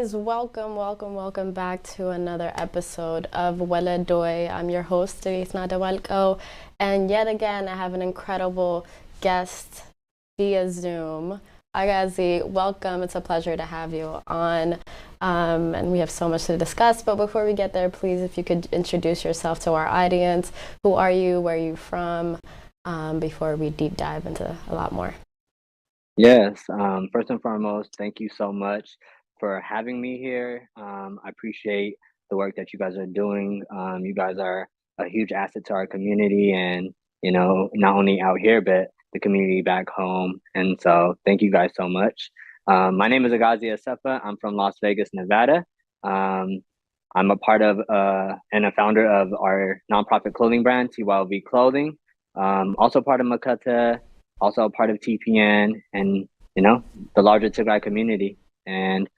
guys, welcome back to another episode of Weledoy. I'm your host, Teresa Dawalko, and yet again, I have an incredible guest via Zoom. Agazi, welcome. It's a pleasure to have you on, and we have so much to discuss. But before we get there, please, if you could introduce yourself to our audience. Who are you? Where are you from? Before we deep dive into a lot more. Yes, first and foremost, thank you so much for having me here. I appreciate the work that you guys are doing. You guys are a huge asset to our community and, not only out here, but the community back home. And so thank you guys so much. My name is Agazi Asefa. I'm from Las Vegas, Nevada. Um, I'm a part of and a founder of our nonprofit clothing brand, TYLV Clothing. Also part of Makata, also a part of TPN and the larger Tigray community. And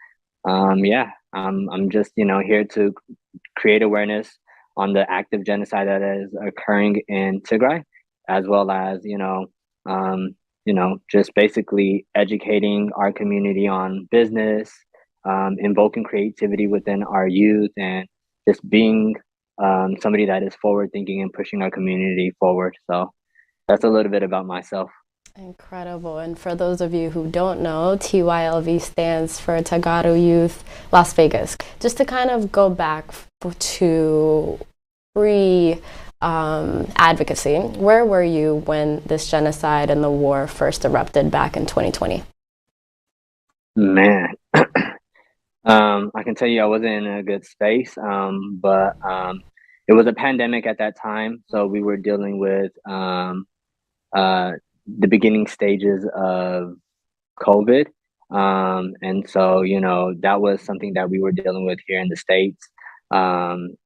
I'm just here to create awareness on the active genocide that is occurring in Tigray, as well as just basically educating our community on business, invoking creativity within our youth, and just being somebody that is forward thinking and pushing our community forward. So that's a little bit about myself. Incredible. And for those of you who don't know, TYLV stands for Tagaro Youth Las Vegas. Just to kind of go back to pre advocacy, where were you when this genocide and the war first erupted back in 2020? Man, I can tell you I wasn't in a good space, but it was a pandemic at that time. So we were dealing with uh, the beginning stages of COVID. And so, that was something that we were dealing with here in the States. Um,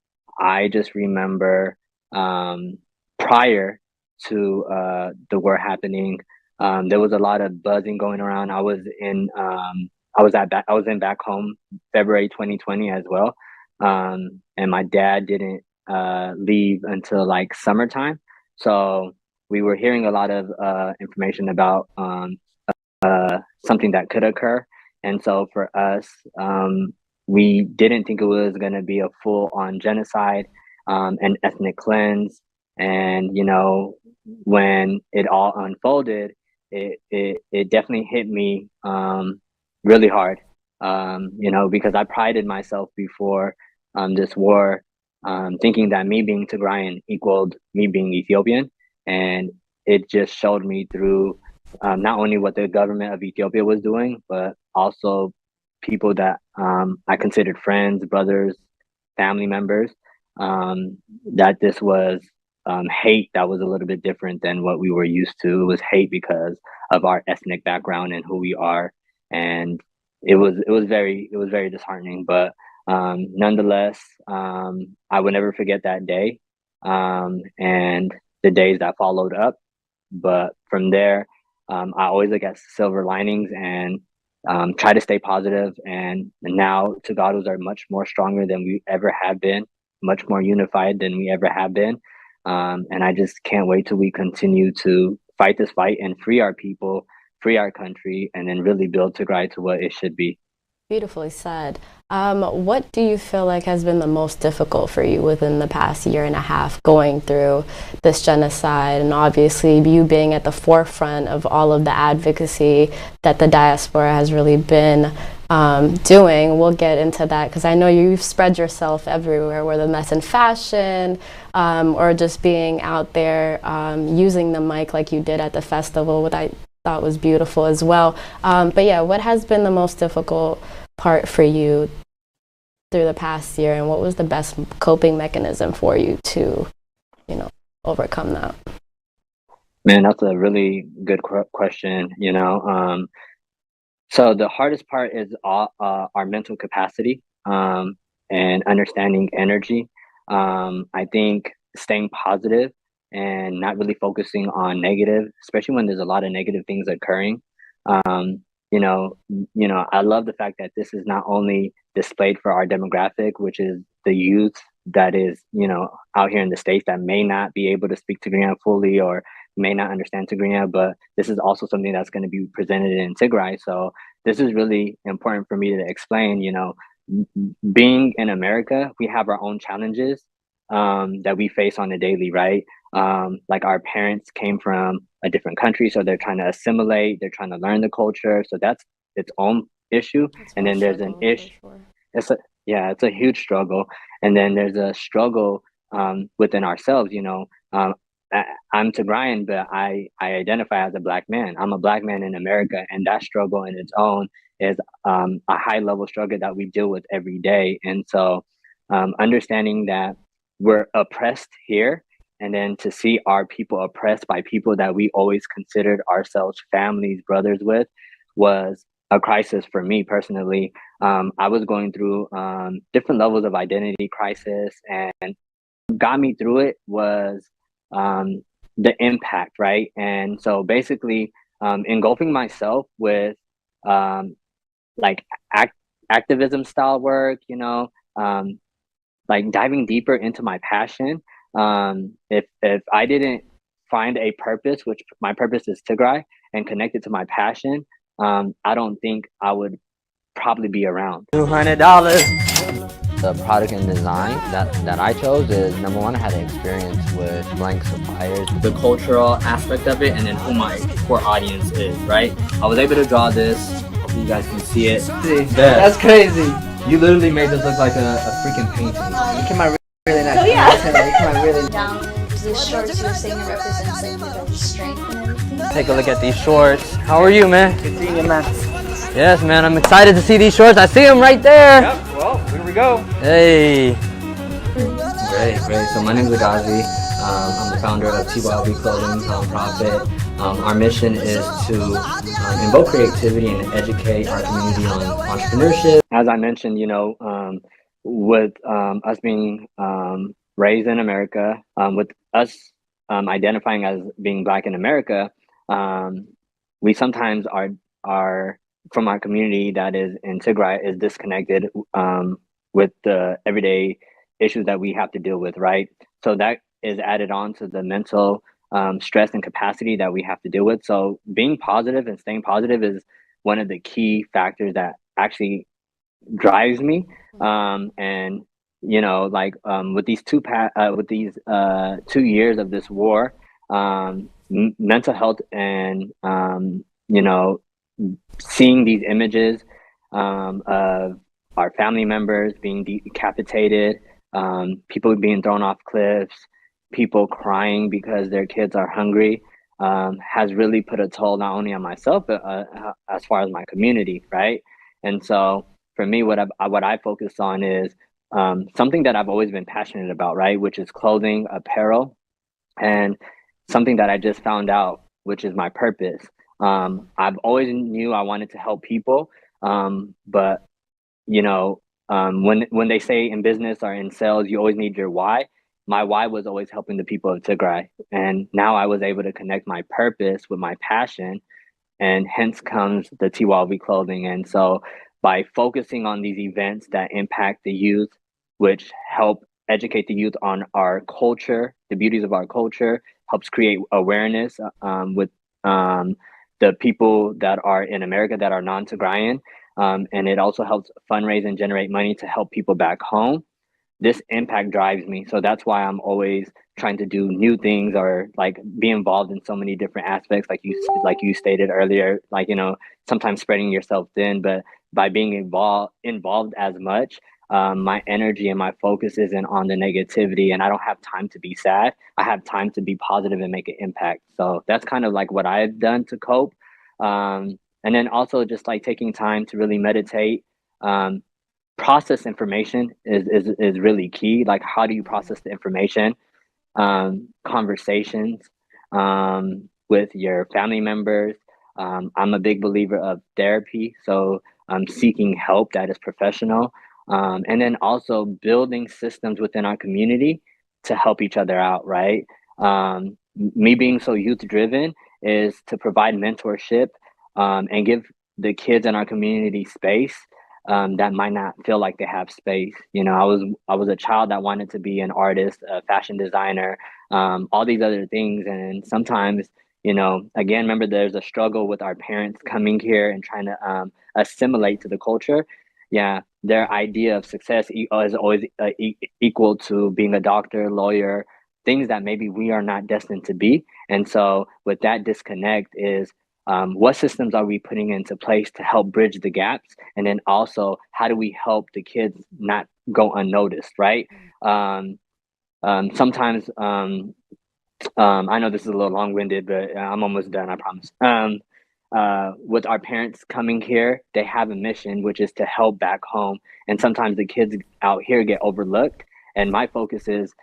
I just remember prior to the war happening, there was a lot of buzzing going around. I was in back home February 2020 as well. And my dad didn't leave until like summertime. So we were hearing a lot of information about something that could occur. And so for us, we didn't think it was going to be a full on genocide and ethnic cleanse. And, when it all unfolded, it definitely hit me really hard, because I prided myself before this war, thinking that me being Tigrayan equaled me being Ethiopian. And it just showed me through not only what the government of Ethiopia was doing, but also people that I considered friends, brothers, family members, that this was hate that was a little bit different than what we were used to. It was hate because of our ethnic background and who we are, and it was very disheartening. But nonetheless, I would never forget that day and the days that followed up. But from there, I always look at silver linings and try to stay positive. And now Tagados are much more stronger than we ever have been, much more unified than we ever have been. And I just can't wait till we continue to fight this fight and free our people, free our country, and then really build Tigray to what it should be. Beautifully said. What do you feel like has been the most difficult for you within the past year and a half going through this genocide? And obviously, you being at the forefront of all of the advocacy that the diaspora has really been doing. We'll get into that because I know you've spread yourself everywhere, whether that's in fashion or just being out there using the mic like you did at the festival, which I thought was beautiful as well. But yeah, what has been the most difficult part for you through the past year, and what was the best coping mechanism for you to, overcome that? Man, that's a really good question. So the hardest part is our mental capacity and understanding energy. I think staying positive and not really focusing on negative, especially when there's a lot of negative things occurring. Um, I love the fact that this is not only displayed for our demographic, which is the youth that is, out here in the States that may not be able to speak Tigrinya fully or may not understand Tigrinya, but this is also something that's going to be presented in Tigray. So this is really important for me to explain, being in America, we have our own challenges that we face on a daily, right? Like our parents came from a different country, so they're trying to assimilate, they're trying to learn the culture, so that's its own issue. It's And one then there's an struggle for issue. sure. It's a Yeah, it's a huge struggle, and then there's a struggle within ourselves. I'm Tigrayan, but I identify as a black man. I'm a black man in America, and that struggle in its own is a high level struggle that we deal with every day. And so, understanding that we're oppressed here, and then to see our people oppressed by people that we always considered ourselves families, brothers with, was a crisis for me personally. I was going through different levels of identity crisis, and what got me through it was um, the impact, right? And so basically, engulfing myself with um, like act- activism style work, like diving deeper into my passion. If I didn't find a purpose, which my purpose is Tigray, and connect it to my passion, I don't think I would probably be around. $200. The product and design that I chose is, number one, I had an experience with blank suppliers, the cultural aspect of it, and then who my core audience is, right? I was able to draw this. Hopefully you guys can see it. That's crazy. You literally made this look like a freaking painting. You came out really nice. So yeah. You came out really Down the shorts you're saying it represents like the strength and everything. Take a look at these shorts. How are you, man? Good seeing you, man. Yes, man, I'm excited to see these shorts. I see them right there. Yep, well, here we go. Hey. Great. So my name is Agazi. I'm the founder of TYLV Clothing nonprofit. Our mission is to invoke creativity and educate our community on entrepreneurship. As I mentioned, with us being raised in America, with us identifying as being Black in America, we sometimes are from our community that is in Tigray is disconnected with the everyday issues that we have to deal with, right? So that is added on to the mental stress and capacity that we have to deal with. So being positive and staying positive is one of the key factors that actually drives me. And with these 2 years of this war, mental health and seeing these images of our family members being decapitated, people being thrown off cliffs, people crying because their kids are hungry, has really put a toll not only on myself but as far as my community, right? And so for me, what I focus on is something that I've always been passionate about, right? Which is clothing, apparel, and something that I just found out, which is my purpose. I've always knew I wanted to help people, but when they say in business or in sales, you always need your why. My why was always helping the people of Tigray, and now I was able to connect my purpose with my passion, and hence comes the TYLV clothing. And so by focusing on these events that impact the youth, which help educate the youth on our culture, the beauties of our culture, helps create awareness with the people that are in America that are non-Tigrayan. And it also helps fundraise and generate money to help people back home. This impact drives me. So that's why I'm always trying to do new things or like be involved in so many different aspects, like you stated earlier, sometimes spreading yourself thin, but by being involved as much, my energy and my focus isn't on the negativity, and I don't have time to be sad. I have time to be positive and make an impact. So that's kind of like what I've done to cope. And then also just like taking time to really meditate. Process information is really key. Like, how do you process the information? Conversations with your family members. I'm a big believer of therapy, so seeking help that is professional, and then also building systems within our community to help each other out, right? Me being so youth driven is to provide mentorship and give the kids in our community space that might not feel like they have space. I was a child that wanted to be an artist, a fashion designer, all these other things, and sometimes, again, remember there's a struggle with our parents coming here and trying to assimilate to the culture. yeah, their idea of success is always equal to being a doctor, lawyer, things that maybe we are not destined to be. And so with that disconnect is, what systems are we putting into place to help bridge the gaps? And then also, how do we help the kids not go unnoticed, right? Sometimes, I know this is a little long-winded, but I'm almost done, I promise. With our parents coming here, they have a mission, which is to help back home. And sometimes the kids out here get overlooked. And my focus is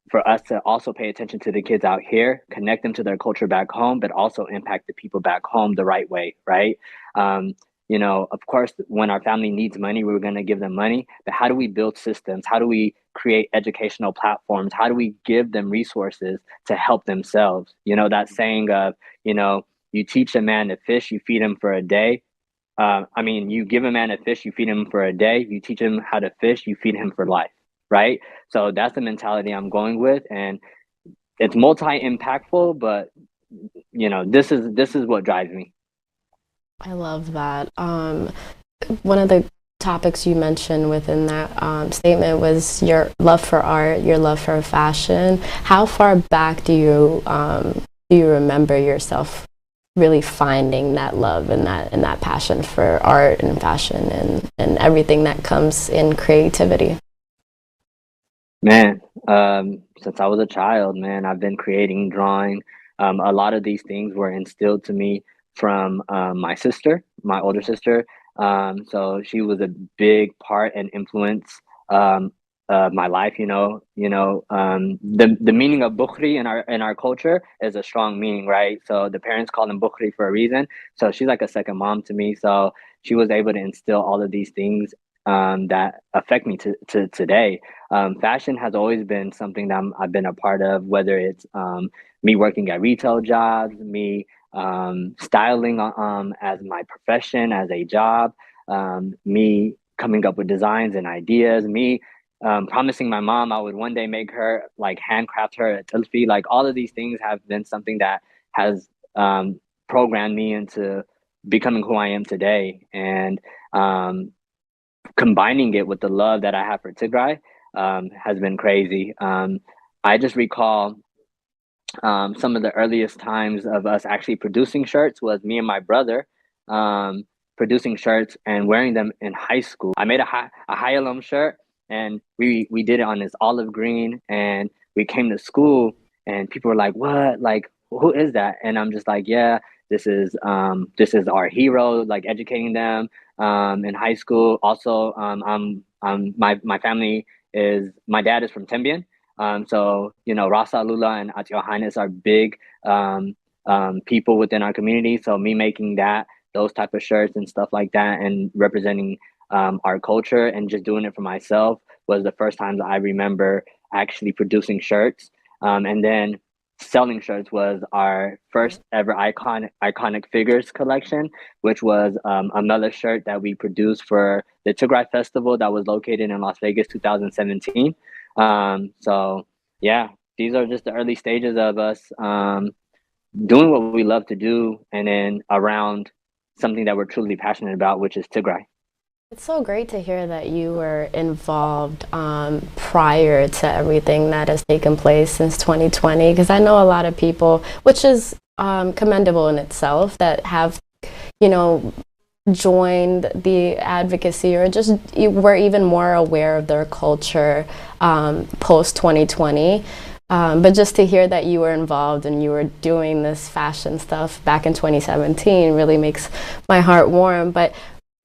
for us to also pay attention to the kids out here, connect them to their culture back home, but also impact the people back home the right way, right? Um, of course, when our family needs money, we're going to give them money. But how do we build systems? How do we create educational platforms? How do we give them resources to help themselves? That saying of, you teach a man to fish, you feed him for a day. You give a man a fish, you feed him for a day. You teach him how to fish, you feed him for life, right? So that's the mentality I'm going with, and it's multi-impactful. But this is what drives me. I love that. One of the topics you mentioned within that statement was your love for art, your love for fashion. How far back do you remember yourself really finding that love and that passion for art and fashion and everything that comes in creativity? Man, since I was a child, man, I've been creating, drawing. A lot of these things were instilled to me from my sister, my older sister. So she was a big part and influence of my life. The meaning of bukhri in our culture is a strong meaning, right? So the parents call them bukhri for a reason. So she's like a second mom to me. So she was able to instill all of these things that affect me to today. Fashion has always been something that I've been a part of, whether it's me working at retail jobs, me styling as my profession, as a job, me coming up with designs and ideas, me promising my mom I would one day make her like handcraft her a TYLV. Like all of these things have been something that has programmed me into becoming who I am today. And combining it with the love that I have for Tigray has been crazy. I just recall some of the earliest times of us actually producing shirts was me and my brother producing shirts and wearing them in high school. I made a high alum shirt, and we did it on this olive green, and we came to school and people were like, "What? Like, who is that?" And I'm just like, "Yeah, this is our hero." Like educating them in high school. Also, my family is, my dad is from Tembian. So, Rasa Lula and At Your Highness are big people within our community. So me making those type of shirts and stuff like that and representing our culture and just doing it for myself was the first time that I remember actually producing shirts. And then selling shirts was our first ever iconic figures collection, which was another shirt that we produced for the Tigrai Festival that was located in Las Vegas 2017. So yeah, these are just the early stages of us doing what we love to do, and then around something that we're truly passionate about, which is Tigray. It's so great to hear that you were involved prior to everything that has taken place since 2020, because I know a lot of people, which is commendable in itself, that have, joined the advocacy or just were even more aware of their culture post 2020. But just to hear that you were involved and you were doing this fashion stuff back in 2017 really makes my heart warm. But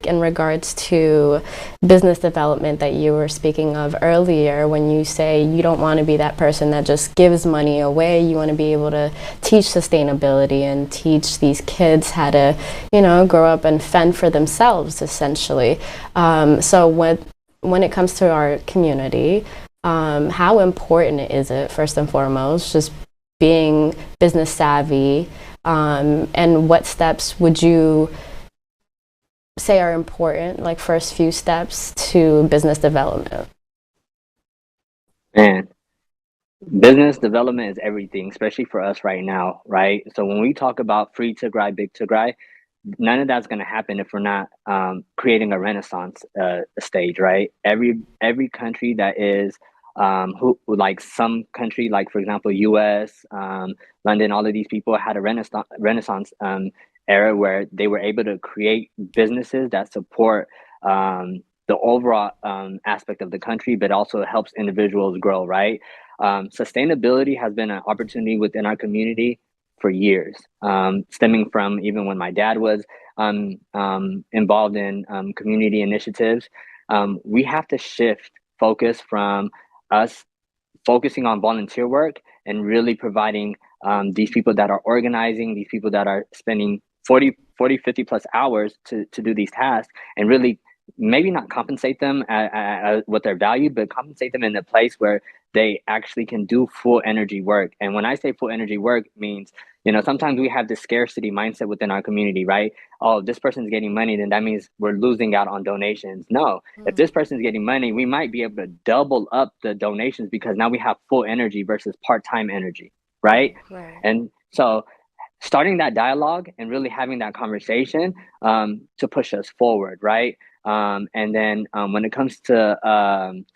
in regards to business development that you were speaking of earlier, when you say you don't want to be that person that just gives money away, you want to be able to teach sustainability and teach these kids how to, grow up and fend for themselves, essentially. So when it comes to our community, how important is it, first and foremost, just being business savvy, and what steps would you say are important, like first few steps to business development? Man, business development is everything, especially for us right now, right? So when we talk about free Tigray, big Tigray, none of that's going to happen if we're not creating a renaissance stage, right? Every country that is who like some country, like for example US, London, all of these people had a renaissance era where they were able to create businesses that support the overall aspect of the country, but also helps individuals grow, right? Sustainability has been an opportunity within our community for years, stemming from even when my dad was involved in community initiatives. We have to shift focus from us focusing on volunteer work and really providing these people that are organizing, these people that are spending 50 plus hours to do these tasks, and really maybe not compensate them at what they're valued, but compensate them in a place where they actually can do full energy work. And when I say full energy work, means, you know, sometimes we have this scarcity mindset within our community, right? Oh, this person's getting money, then that means we're losing out on donations. No, if this person's getting money, we might be able to double up the donations because now we have full energy versus part-time energy, right? Right. And so starting that dialogue and really having that conversation to push us forward, right? And then when it comes to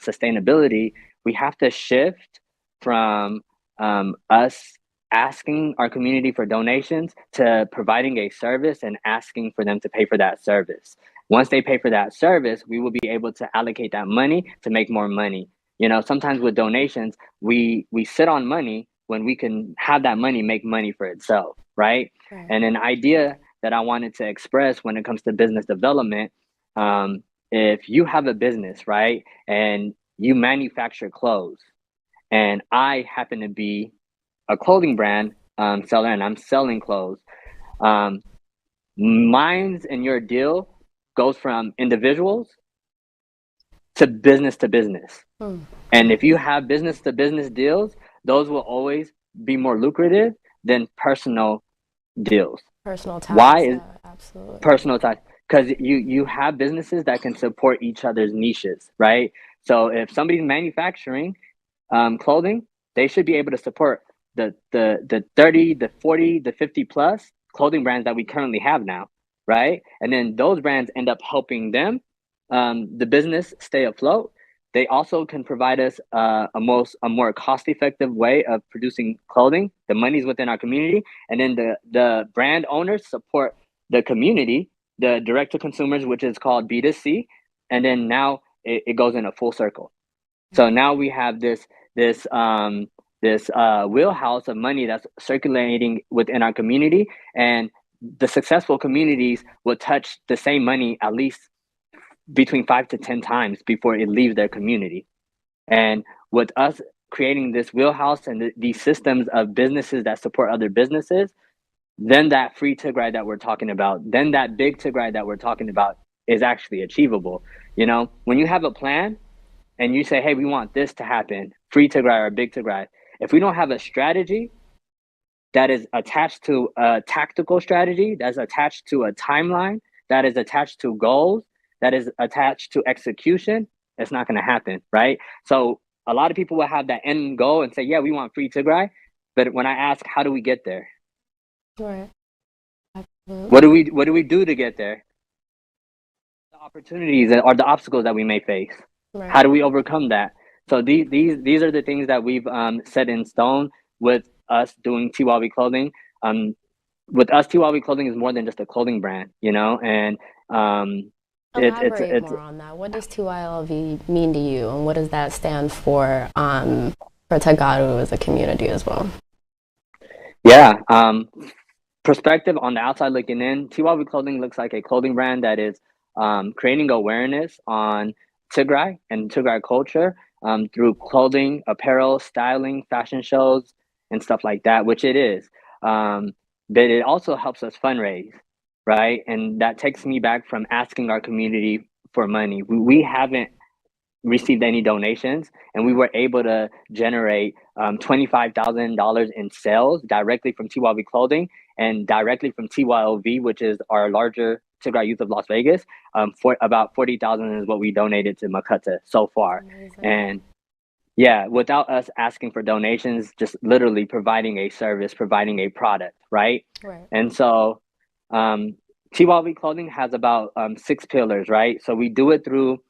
sustainability, we have to shift from us asking our community for donations to providing a service and asking for them to pay for that service. Once they pay for that service, we will be able to allocate that money to make more money. You know, sometimes with donations, we sit on money when we can have that money make money for itself, right? Right. And an idea that I wanted to express when it comes to business development, if you have a business, right, and you manufacture clothes, and I happen to be a clothing brand seller and I'm selling clothes, mine's and your deal goes from individuals to business. And if you have business to business deals, those will always be more lucrative than personal deals. Personal ties. Why is absolutely personal ties? Because you have businesses that can support each other's niches, right? So if somebody's manufacturing clothing, they should be able to support the 30, the 40, the 50 plus clothing brands that we currently have now, right? And then those brands end up helping them, the business, stay afloat. They also can provide us a more cost-effective way of producing clothing. The money's within our community, and then the brand owners support the community, the direct to consumers, which is called B2C, and then now it goes in a full circle. So now we have this wheelhouse of money that's circulating within our community, and the successful communities will touch the same money at least between 5 to 10 times before it leaves their community. And with us creating this wheelhouse and these systems of businesses that support other businesses, then that free Tigray that we're talking about, then that big Tigray that we're talking about is actually achievable. You know, when you have a plan and you say, hey, we want this to happen, free Tigray or big Tigray, if we don't have a strategy that is attached to a tactical strategy, that's attached to a timeline, that is attached to goals, that is attached to execution, it's not going to happen, right? So a lot of people will have that end goal and say, yeah, we want free Tigray. But when I ask, how do we get there? right. Absolutely. What do we do to get there? The opportunities or the obstacles that we may face. Right. How do we overcome that? So these are the things that we've set in stone with us doing TYLV clothing. With us, TYLV clothing is more than just a clothing brand, you know, and Elaborate more on that. What does TYLV mean to you, and what does that stand for Tagaru as a community as well? Yeah, perspective on the outside looking in, TYLV clothing looks like a clothing brand that is creating awareness on Tigray and Tigray culture through clothing, apparel, styling, fashion shows, and stuff like that, which it is. But it also helps us fundraise, right? And that takes me back from asking our community for money. We haven't received any donations, and we were able to generate $25,000 in sales directly from TYLV clothing and directly from TYLV, which is our larger Tigray Youth of Las Vegas. For about 40,000 is what we donated to Makata so far. Amazing. And yeah, without us asking for donations, just literally providing a service, providing a product, right? Right. And so TYLV clothing has about 6 pillars, right? So we do it through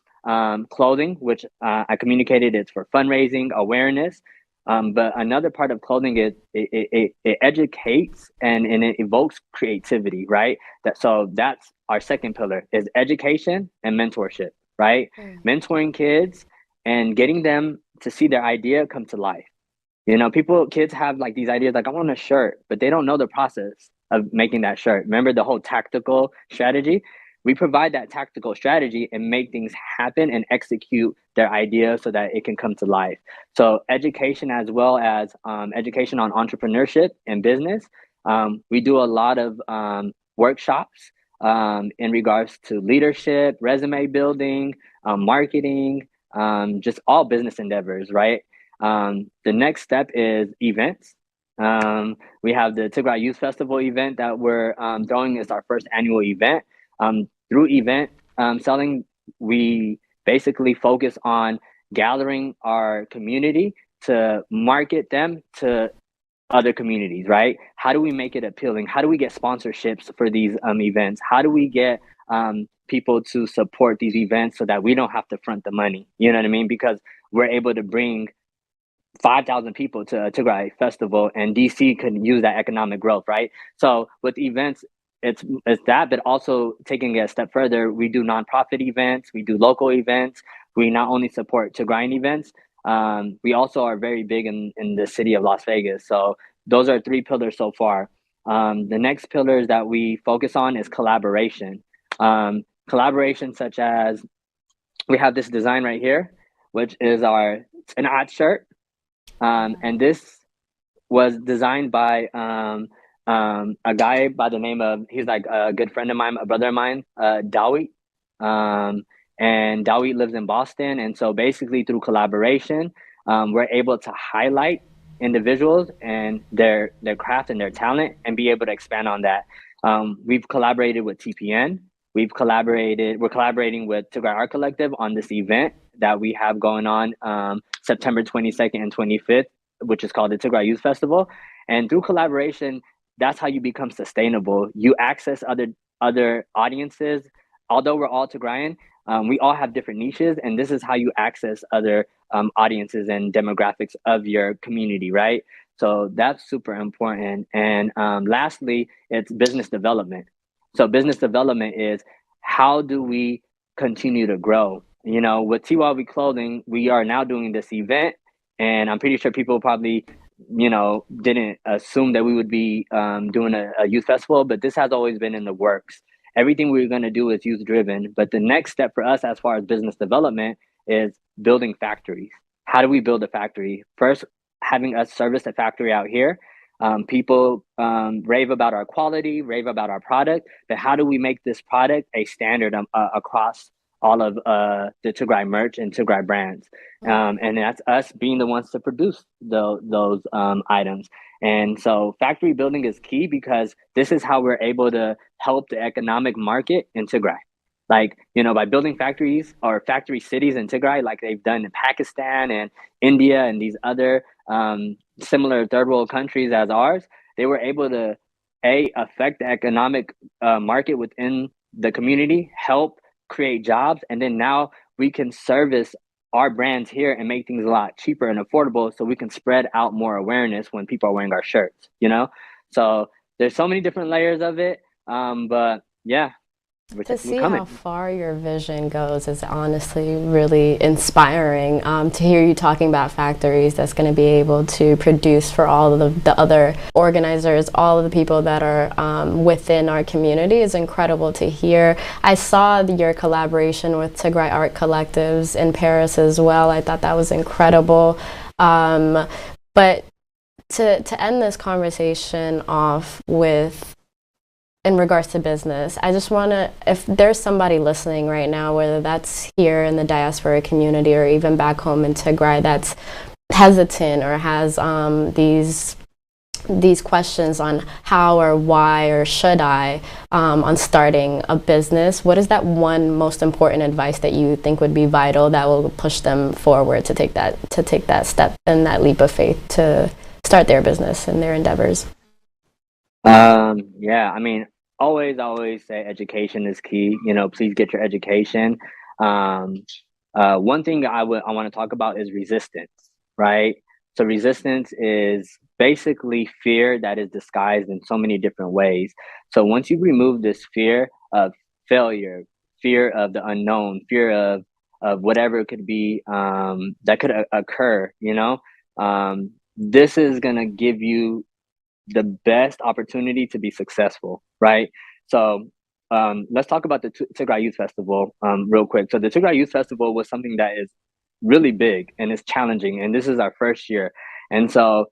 clothing, which I communicated it's for fundraising, awareness. But another part of clothing is it educates and it evokes creativity, right? So that's our second pillar is education and mentorship, right? Mentoring kids and getting them to see their idea come to life. You know, kids have like these ideas like, I want a shirt, but they don't know the process of making that shirt. Remember the whole tactical strategy? We provide that tactical strategy and make things happen and execute their idea so that it can come to life. So education as well as education on entrepreneurship and business. We do a lot of workshops in regards to leadership, resume building, marketing, just all business endeavors, right? The next step is events. We have the Tigrai Youth Festival event that we're throwing as our first annual event. Through event selling, we basically focus on gathering our community to market them to other communities, right? How do we make it appealing? How do we get sponsorships for these events? How do we get people to support these events so that we don't have to front the money? You know what I mean? Because we're able to bring 5,000 people to a Tigray festival, and DC can use that economic growth, right? So with events, it's that, but also taking it a step further, we do nonprofit events, we do local events. We not only support Tigrayan events, we also are very big in the city of Las Vegas. So those are 3 pillars so far. The next pillars that we focus on is collaboration. Collaboration such as we have this design right here, which is an ad shirt. And this was designed by a guy by the name of, he's like a good friend of mine, a brother of mine, Dawit. And Dawit lives in Boston. And so basically through collaboration, we're able to highlight individuals and their craft and their talent and be able to expand on that. We've collaborated with TPN. We're collaborating with Tigray Art Collective on this event that we have going on September 22nd and 25th, which is called the Tigray Youth Festival. And through collaboration, that's how you become sustainable. You access other audiences. Although we're all Tigrayan, we all have different niches, and this is how you access other audiences and demographics of your community, right? So that's super important. And lastly, it's business development. So business development is how do we continue to grow? You know, with TYLV Clothing, we are now doing this event, and I'm pretty sure people probably, you know, didn't assume that we would be doing a youth festival, but this has always been in the works. Everything we're going to do is youth driven, but the next step for us as far as business development is building factories. How do we build a factory? First, having us service a factory out here. People rave about our quality, rave about our product, but how do we make this product a standard across all of the Tigray merch and Tigray brands? And that's us being the ones to produce those items. And so factory building is key because this is how we're able to help the economic market in Tigray. Like, you know, by building factories or factory cities in Tigray, like they've done in Pakistan and India and these other similar third world countries as ours, they were able to affect the economic market within the community, help create jobs, and then now we can service our brands here and make things a lot cheaper and affordable so we can spread out more awareness when people are wearing our shirts, you know? So there's so many different layers of it, but yeah. To see how far your vision goes is honestly really inspiring. To hear you talking about factories that's going to be able to produce for all of the other organizers, all of the people that are within our community is incredible to hear. I saw your collaboration with Tigray Art Collectives in Paris as well. I thought that was incredible. But to end this conversation off with, in regards to business, I just want to, if there's somebody listening right now, whether that's here in the diaspora community or even back home in Tigray, that's hesitant or has these questions on how or why or should I on starting a business, what is that one most important advice that you think would be vital that will push them forward to take that step and that leap of faith to start their business and their endeavors? Yeah, I mean, always say education is key. You know, please get your education. One thing I want to talk about is resistance, right? So resistance is basically fear that is disguised in so many different ways. So once you remove this fear of failure, fear of the unknown, fear of whatever it could be that could occur, you know, this is gonna give you the best opportunity to be successful, right? So let's talk about the Tigray Youth Festival real quick. So the Tigray Youth Festival was something that is really big and it's challenging, and this is our first year, and so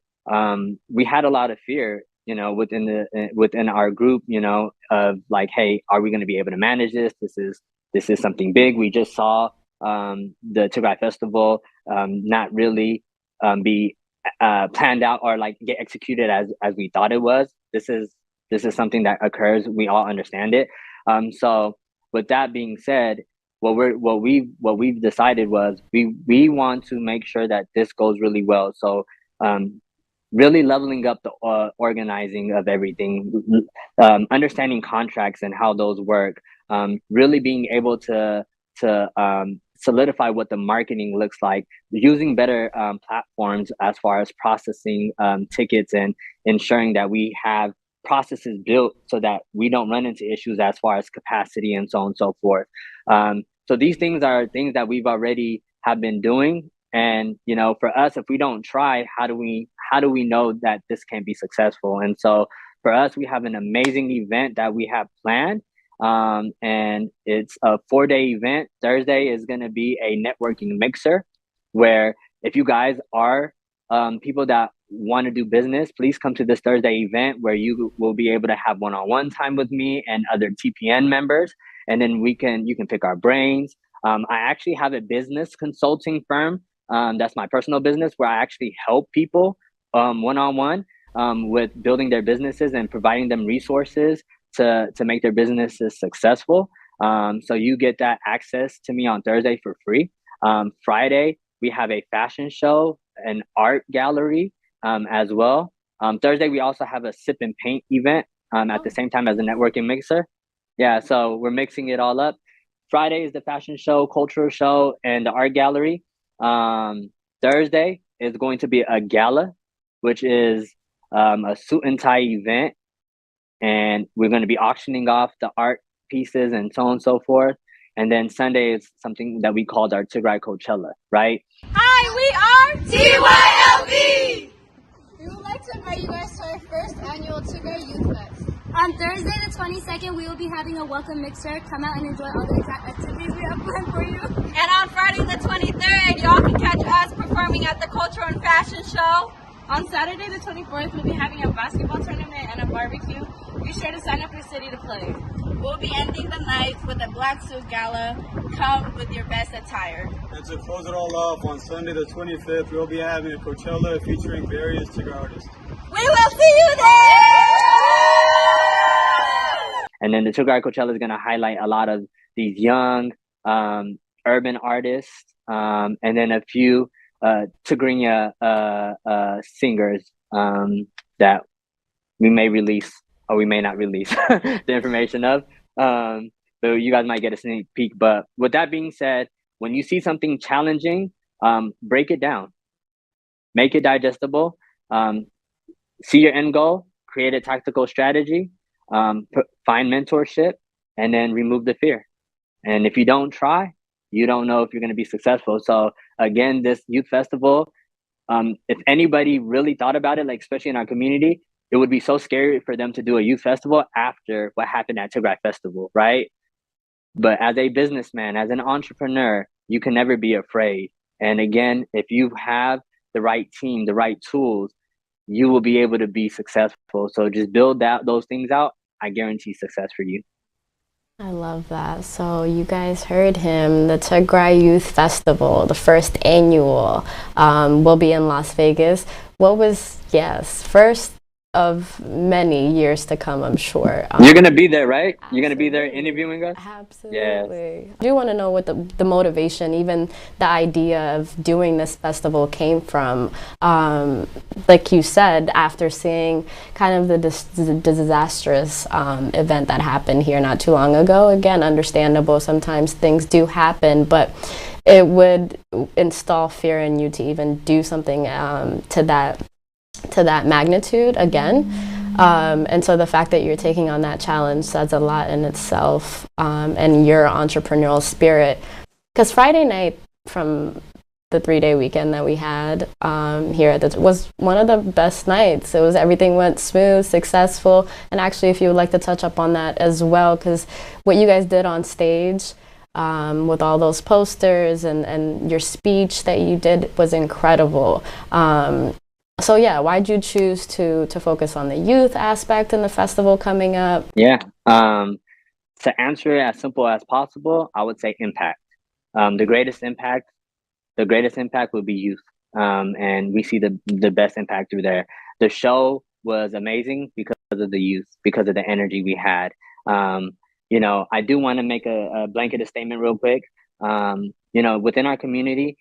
we had a lot of fear, you know, within our group, you know, of like, hey, are we going to be able to manage this? This is something big. We just saw the Tigray Festival not really be planned out or like get executed as we thought it was. This is something that occurs. We all understand it. So with that being said, what we've decided was we want to make sure that this goes really well. So really leveling up the organizing of everything, understanding contracts and how those work, really being able to solidify what the marketing looks like, using better platforms as far as processing tickets and ensuring that we have processes built so that we don't run into issues as far as capacity and so on and so forth. So these things are things that we've already have been doing. And, you know, for us, if we don't try, how do we know that this can be successful? And so for us, we have an amazing event that we have planned. And it's a 4-day event. Thursday is going to be a networking mixer where if you guys are people that want to do business, please come to this Thursday event where you will be able to have one-on-one time with me and other TPN members. And then you can pick our brains. I actually have a business consulting firm. That's my personal business where I actually help people one-on-one with building their businesses and providing them resources to make their businesses successful. So you get that access to me on Thursday for free. Friday, we have a fashion show, an art gallery as well. Thursday, we also have a sip and paint event at the same time as a networking mixer. Yeah, so we're mixing it all up. Friday is the fashion show, cultural show, and the art gallery. Thursday is going to be a gala, which is a suit and tie event. And we're going to be auctioning off the art pieces and so on and so forth. And then Sunday is something that we called our Tigrai Coachella, right? Hi, we are TYLV! We would like to invite you guys to our first annual Tigray Youth Fest. On Thursday the 22nd, we will be having a welcome mixer. Come out and enjoy all the activities we have planned for you. And on Friday the 23rd, y'all can catch us performing at the Cultural and Fashion Show. On Saturday the 24th, we'll be having a basketball tournament and a barbecue. Be sure to sign up your city to play. We'll be ending the night with a black suit gala. Come with your best attire. And to close it all off, on Sunday the 25th, we'll be having a Coachella featuring various Tigray artists. We will see you there! And then the Tigray Coachella is going to highlight a lot of these young urban artists and then a few Tigrinya singers that we may release or we may not release the information of. So you guys might get a sneak peek. But with that being said, when you see something challenging, break it down, make it digestible, see your end goal, create a tactical strategy, find mentorship, and then remove the fear. And if you don't try, you don't know if you're going to be successful. So again, this youth festival, if anybody really thought about it, like especially in our community, it would be so scary for them to do a youth festival after what happened at Tigray Festival, right? But as a businessman, as an entrepreneur, you can never be afraid. And again, if you have the right team, the right tools, you will be able to be successful. So just build those things out. I guarantee success for you. I love that. So you guys heard him. The Tigray Youth Festival, the first annual, will be in Las Vegas. First of many years to come, I'm sure. You're gonna be there, right? You're gonna be there interviewing us? Absolutely. Yes. I do want to know what the motivation, even the idea of doing this festival came from. Like you said, after seeing kind of the disastrous event that happened here not too long ago, again, understandable, sometimes things do happen, but it would install fear in you to even do something to that magnitude again. And so the fact that you're taking on that challenge says a lot in itself, and your entrepreneurial spirit. Because Friday night from the 3-day weekend that we had here was one of the best nights. Everything went smooth, successful. And actually, if you would like to touch up on that as well, because what you guys did on stage with all those posters and your speech that you did was incredible. So yeah, why'd you choose to focus on the youth aspect in the festival coming up? Yeah. To answer it as simple as possible, I would say impact. The greatest impact would be youth. And we see the best impact through there. The show was amazing because of the youth, because of the energy we had. I do want to make a blanket statement real quick. Within our community,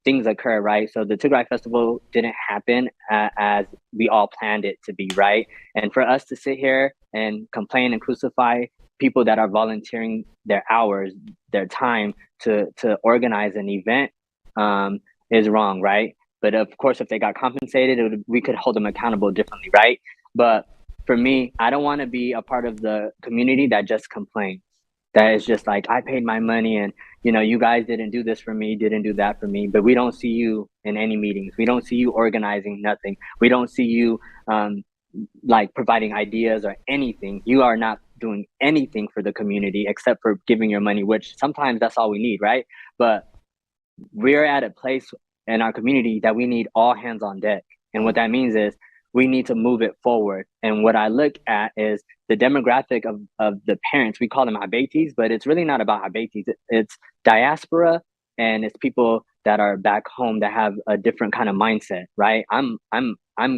things occur, right? So the Tigrai festival didn't happen as we all planned it to be, right? And for us to sit here and complain and crucify people that are volunteering their hours, their time to organize an event is wrong, right? But of course, if they got compensated, we could hold them accountable differently, right? But for me, I don't want to be a part of the community that just complains. That is just like, I paid my money and, you guys didn't do this for me, didn't do that for me, but we don't see you in any meetings. We don't see you organizing nothing. We don't see you providing ideas or anything. You are not doing anything for the community except for giving your money, which sometimes that's all we need, right? But we're at a place in our community that we need all hands on deck. And what that means is we need to move it forward. And what I look at is the demographic of the parents. We call them habetis, but it's really not about habetis. It's diaspora, and it's people that are back home that have a different kind of mindset, right? I'm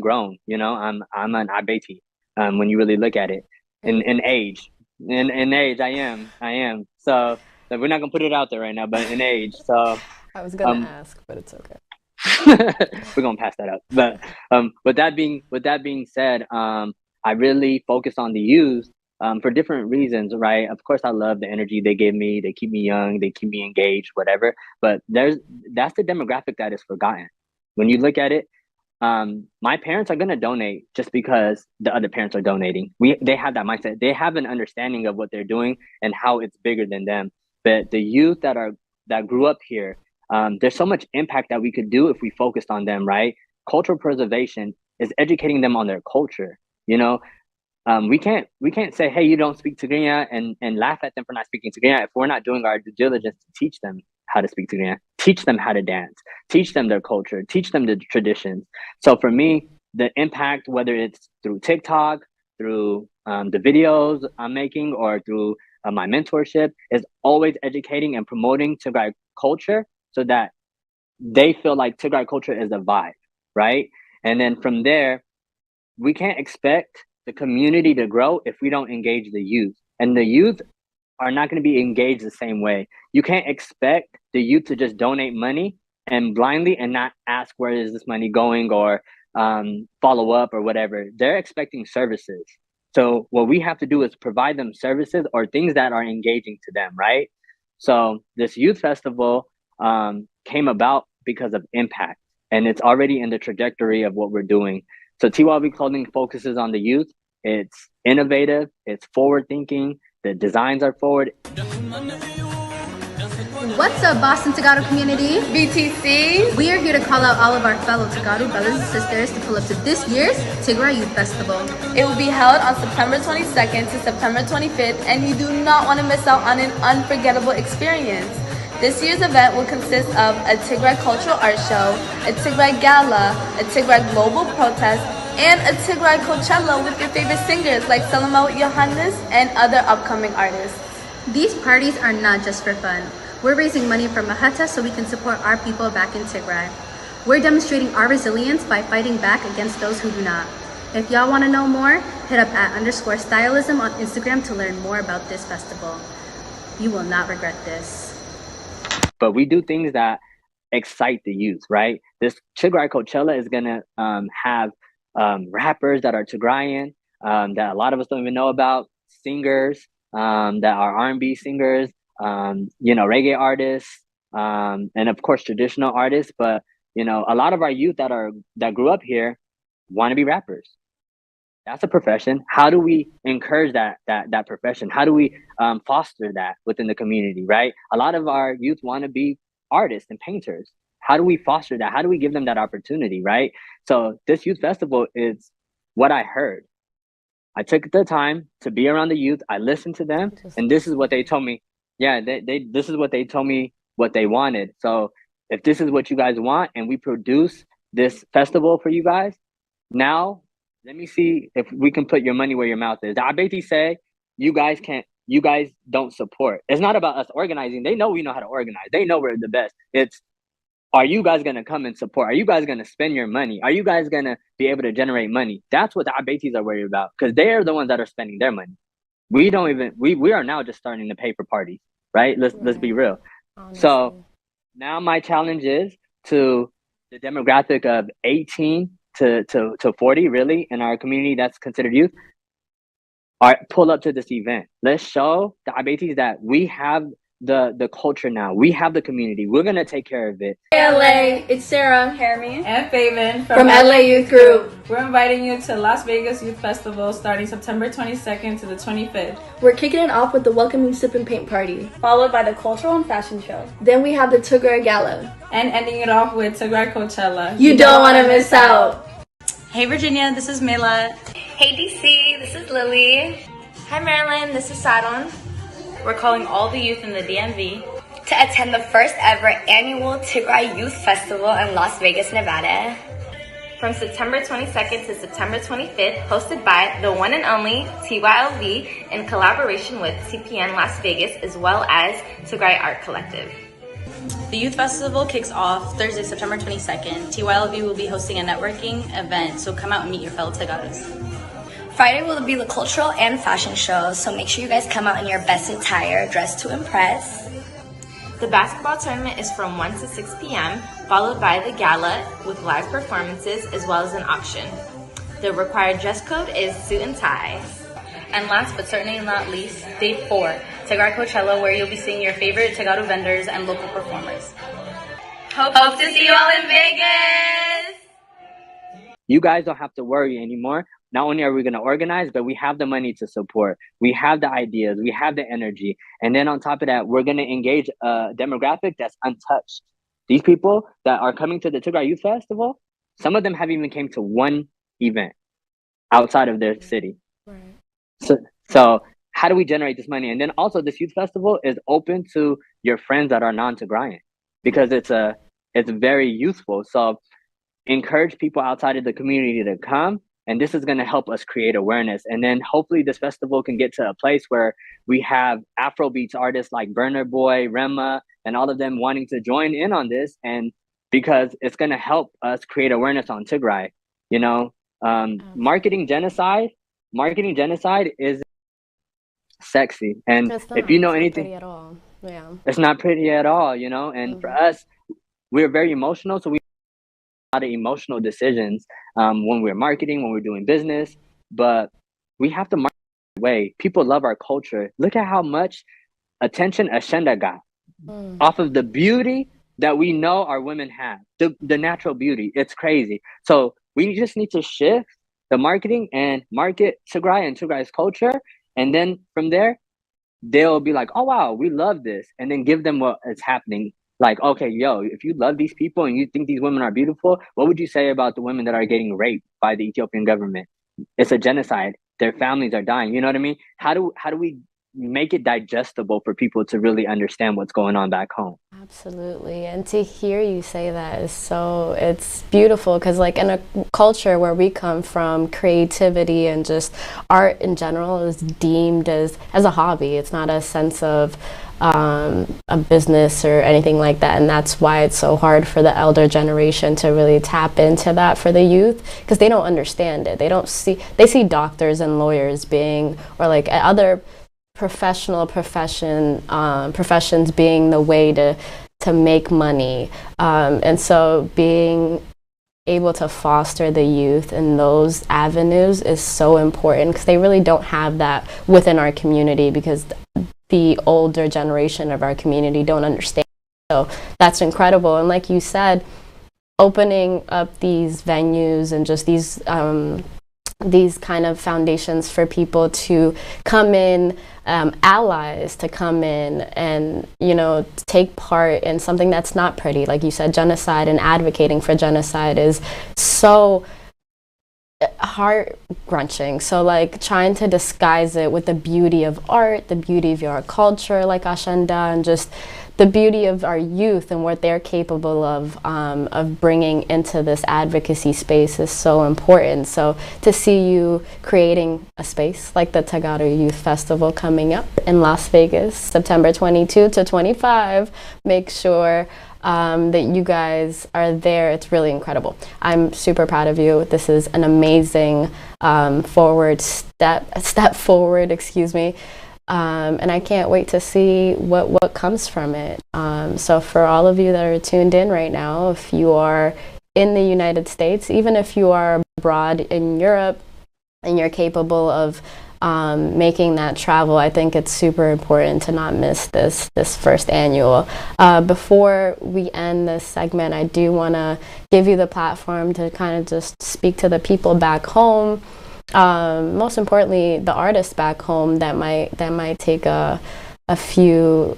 grown, I'm an habeti when you really look at it in age. In age, I am. So we're not gonna put it out there right now, but in age. So I was gonna ask, but it's okay. We're gonna pass that up. But with that being said, I really focus on the youth for different reasons, right? Of course, I love the energy they give me. They keep me young. They keep me engaged, whatever. But that's the demographic that is forgotten. When you look at it, my parents are gonna donate just because the other parents are donating. They have that mindset. They have an understanding of what they're doing and how it's bigger than them. But the youth that grew up here, there's so much impact that we could do if we focused on them, right? Cultural preservation is educating them on their culture. We can't say, hey, you don't speak Tigray and laugh at them for not speaking Tigray if we're not doing our due diligence to teach them how to speak Tigray, teach them how to dance, teach them their culture, teach them the traditions. So for me, the impact, whether it's through TikTok, through the videos I'm making, or through my mentorship, is always educating and promoting Tigray culture, so that they feel like Tigray culture is a vibe, right? And then from there, we can't expect the community to grow if we don't engage the youth. And the youth are not going to be engaged the same way. You can't expect the youth to just donate money and blindly and not ask where is this money going, or follow up or whatever. They're expecting services. So what we have to do is provide them services or things that are engaging to them, right? So this youth festival came about because of impact, and it's already in the trajectory of what we're doing. So TYLV Clothing focuses on the youth. It's innovative, it's forward thinking, the designs are forward. What's up, Boston Tagado community? BTC. We are here to call out all of our fellow Tagado brothers and sisters to pull up to this year's Tigray Youth Festival. It will be held on September 22nd to September 25th, and you do not want to miss out on an unforgettable experience. This year's event will consist of a Tigray cultural art show, a Tigray gala, a Tigray global protest, and a Tigray Coachella with your favorite singers like Salama Yohannes and other upcoming artists. These parties are not just for fun. We're raising money for Mahata so we can support our people back in Tigray. We're demonstrating our resilience by fighting back against those who do not. If y'all want to know more, hit up @_stylism on Instagram to learn more about this festival. You will not regret this. But we do things that excite the youth, right? This Tigray Coachella is gonna have rappers that are Tigrayan, that a lot of us don't even know about, singers that are R&B singers, reggae artists, and of course traditional artists. But a lot of our youth that grew up here want to be rappers. That's a profession. How do we encourage that profession? How do we foster that within the community, right? A lot of our youth want to be artists and painters. How do we foster that? How do we give them that opportunity, right? So this youth festival is what I heard. I took the time to be around the youth. I listened to them, and this is what they told me. Yeah, this is what they told me what they wanted. So if this is what you guys want, and we produce this festival for you guys, now let me see if we can put your money where your mouth is. I basically say you guys don't support. It's not about us organizing. They know we know how to organize. They know we're the best. It's, are you guys going to come and support? Are you guys going to spend your money? Are you guys going to be able to generate money? That's what the Abetis are worried about, because they're the ones that are spending their money. We are now just starting to pay for parties, right? Let's be real. Honestly. So now my challenge is to the demographic of 18 to 40, really, in our community that's considered youth. All right, pull up to this event. Let's show the Abetis that we have the culture now. We have the community. We're gonna take care of it. Hey LA, it's Sarah, Jeremy, and Faven from LA Youth Group. We're inviting you to Las Vegas Youth Festival starting September 22nd to the 25th. We're kicking it off with the welcoming sip and paint party, followed by the cultural and fashion show. Then we have the Tigray Gala, and ending it off with Tigray Coachella. You don't want to miss out. Hey Virginia, this is Mela. Hey DC, this is Lily. Hi Marilyn, this is Saron. We're calling all the youth in the DMV to attend the first ever annual Tigrai Youth Festival in Las Vegas, Nevada. From September 22nd to September 25th, hosted by the one and only TYLV in collaboration with TPN Las Vegas, as well as Tigrai Art Collective. The Youth Festival kicks off Thursday, September 22nd. TYLV will be hosting a networking event, so come out and meet your fellow Tagaros. Friday will be the cultural and fashion show, so make sure you guys come out in your best attire, dressed to impress. The basketball tournament is from 1 to 6 p.m., followed by the gala with live performances as well as an auction. The required dress code is suit and tie. And last but certainly not least, day 4, Tigray Coachella, where you'll be seeing your favorite Tagaro vendors and local performers. Hope to see you all in Vegas! You guys don't have to worry anymore. Not only are we going to organize, but we have the money to support. We have the ideas. We have the energy. And then on top of that, we're going to engage a demographic that's untouched. These people that are coming to the Tigray Youth Festival, some of them haven't even came to one event outside of their city. Right. So how do we generate this money? And then also this youth festival is open to your friends that are non-Tigrayan, because it's very useful. So encourage people outside of the community to come. And this is going to help us create awareness. And then hopefully this festival can get to a place where we have Afrobeats artists like Burner Boy, Rema, and all of them wanting to join in on this. And because it's going to help us create awareness on Tigray. Marketing genocide is sexy. And if you know anything, at all. Yeah. It's not pretty at all, and for us, we're very emotional. So we lot of emotional decisions when we're marketing, when we're doing business, but we have to market the way. People love our culture. Look at how much attention Ashenda got off of the beauty that we know our women have, the natural beauty. It's crazy. So we just need to shift the marketing and market Tigray and Tigray's culture, and then from there they'll be like, oh wow, we love this, and then give them what is happening. Like, okay, if you love these people and you think these women are beautiful, what would you say about the women that are getting raped by the Ethiopian government? It's a genocide. Their families are dying. You know what I mean? How do we make it digestible for people to really understand what's going on back home? Absolutely. And to hear you say that it's beautiful, because like in a culture where we come from, creativity and just art in general is deemed as a hobby. It's not a sense of a business or anything like that. And that's why it's so hard for the elder generation to really tap into that for the youth, because they don't understand it. They see doctors and lawyers being, or like other professions being the way to make money. And so being able to foster the youth in those avenues is so important, because they really don't have that within our community, because the older generation of our community don't understand. So that's incredible. And like you said, opening up these venues and just these kind of foundations for people to come in, allies to come in and, take part in something that's not pretty. Like you said, genocide and advocating for genocide is so heart-wrenching. So like trying to disguise it with the beauty of art, the beauty of your culture, like Ashanda, and just the beauty of our youth and what they're capable of bringing into this advocacy space is so important. So to see you creating a space like the Tagaru Youth Festival coming up in Las Vegas, September 22 to 25, make sure that you guys are there. It's really incredible. I'm super proud of you. This is an amazing step forward, excuse me. And I can't wait to see what comes from it. So for all of you that are tuned in right now, if you are in the United States, even if you are abroad in Europe and you're capable of making that travel, I think it's super important to not miss this first annual. Before we end this segment, I do want to give you the platform to kind of just speak to the people back home. Most importantly, the artists back home that might take a few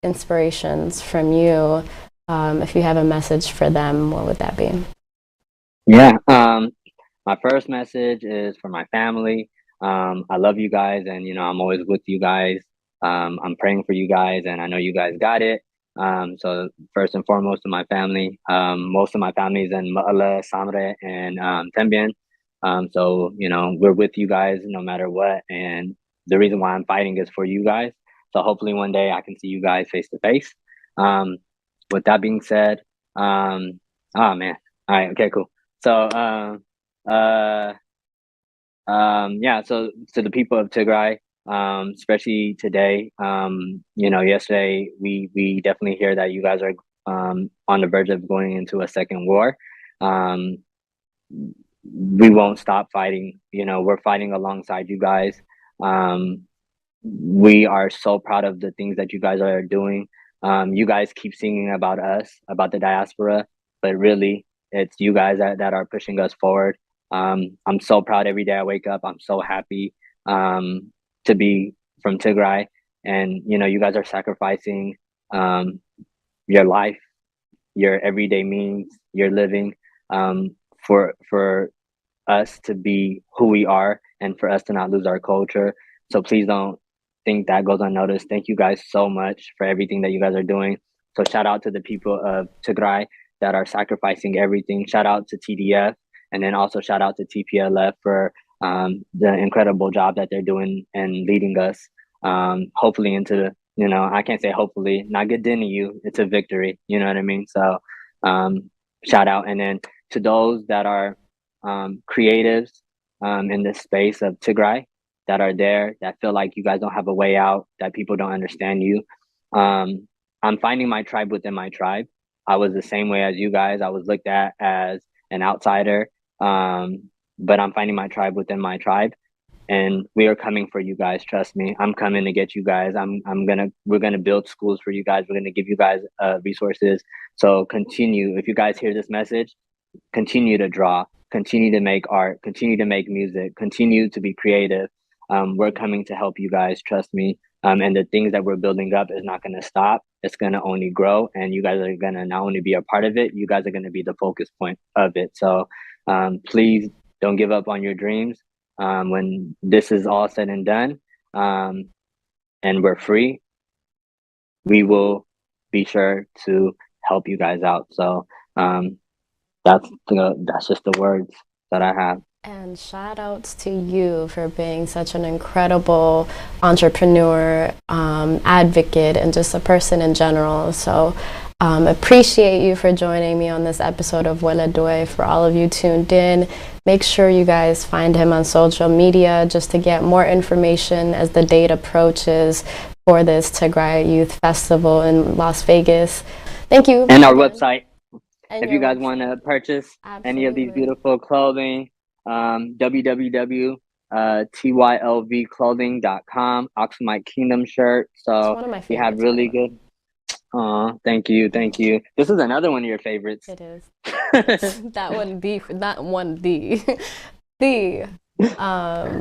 inspirations from you. If you have a message for them, what would that be? Yeah, my first message is for my family. I love you guys, and I'm always with you guys. I'm praying for you guys, and I know you guys got it. So first and foremost to my family. Most of my family is in Ma'ala, Samre, and Tembien. So we're with you guys no matter what, and the reason why I'm fighting is for you guys. So hopefully one day I can see you guys face to face. With that being said, oh man, all right, okay, cool. So yeah, so to the people of Tigray, especially today, yesterday we definitely hear that you guys are on the verge of going into a second war. We won't stop fighting. We're fighting alongside you guys. We are so proud of the things that you guys are doing. You guys keep singing about us, about the diaspora, but really it's you guys that are pushing us forward. I'm so proud every day I wake up. I'm so happy to be from Tigray, and you guys are sacrificing your life, your everyday means, your living for us to be who we are and for us to not lose our culture. So please don't think that goes unnoticed. Thank you guys so much for everything that you guys are doing. So shout out to the people of Tigray that are sacrificing everything. Shout out to TDF, and then also shout out to TPLF for the incredible job that they're doing and leading us hopefully into I can't say hopefully, not good to you, it's a victory, you know what I mean? So shout out. And then to those that are creatives in this space of Tigray that are there, that feel like you guys don't have a way out, that people don't understand you. I'm finding my tribe within my tribe. I was the same way as you guys. I was looked at as an outsider, but I'm finding my tribe within my tribe, and we are coming for you guys. Trust me, I'm coming to get you guys. We're gonna build schools for you guys. We're gonna give you guys resources. So continue. If you guys hear this message, continue to draw, continue to make art, continue to make music, continue to be creative. We're coming to help you guys, trust me. And the things that we're building up is not going to stop. It's going to only grow, and you guys are going to not only be a part of it, you guys are going to be the focus point of it. So please don't give up on your dreams. When this is all said and done, and we're free, we will be sure to help you guys out. So that's just the words that I have. And shout outs to you for being such an incredible entrepreneur, advocate, and just a person in general. So appreciate you for joining me on this episode of Weledoy. For all of you tuned in, make sure you guys find him on social media just to get more information as the date approaches for this Tigrai Youth Festival in Las Vegas. Thank you. And our website. If you guys want to purchase any of these beautiful clothing, www.TYLVclothing.com, Oxmite Kingdom shirt. So we have really good. Thank you. This is another one of your favorites. It is. That one,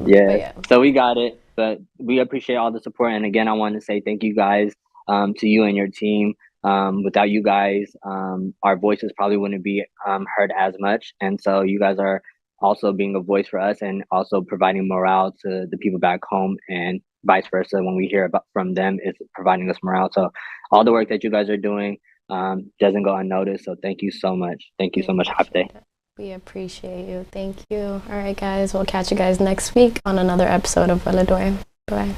yeah. So we got it, but we appreciate all the support. And again, I want to say thank you guys to you and your team. Without you guys, our voices probably wouldn't be heard as much. And so you guys are also being a voice for us and also providing morale to the people back home, and vice versa. When we hear about from them, it's providing us morale. So all the work that you guys are doing doesn't go unnoticed. So thank you so much. Thank you so much, Hapte. We appreciate you. Thank you. All right, guys. We'll catch you guys next week on another episode of Weledoy. Bye.